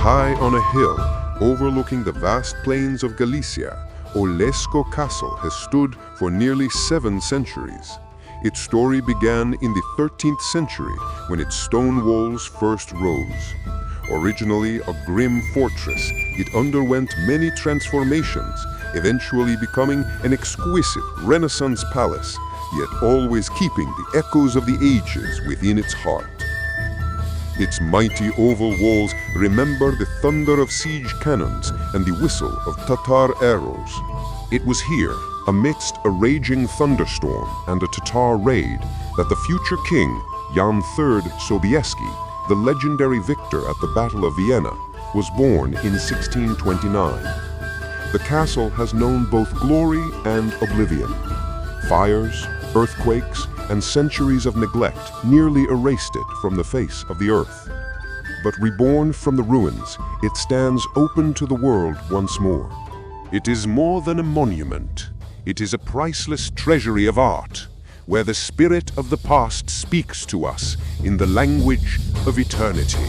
High on a hill, overlooking the vast plains of Galicia, Olesko Castle has stood for nearly 7 centuries. Its story began in the 13th century when its stone walls first rose. Originally a grim fortress, it underwent many transformations, eventually becoming an exquisite Renaissance palace, yet always keeping the echoes of the ages within its heart. Its mighty oval walls remember the thunder of siege cannons and the whistle of Tatar arrows. It was here, amidst a raging thunderstorm and a Tatar raid, that the future king, Jan III Sobieski, the legendary victor at the Battle of Vienna, was born in 1629. The castle has known both glory and oblivion. Fires, earthquakes, and centuries of neglect nearly erased it from the face of the earth. But reborn from the ruins, it stands open to the world once more. It is more than a monument. It is a priceless treasury of art, where the spirit of the past speaks to us in the language of eternity.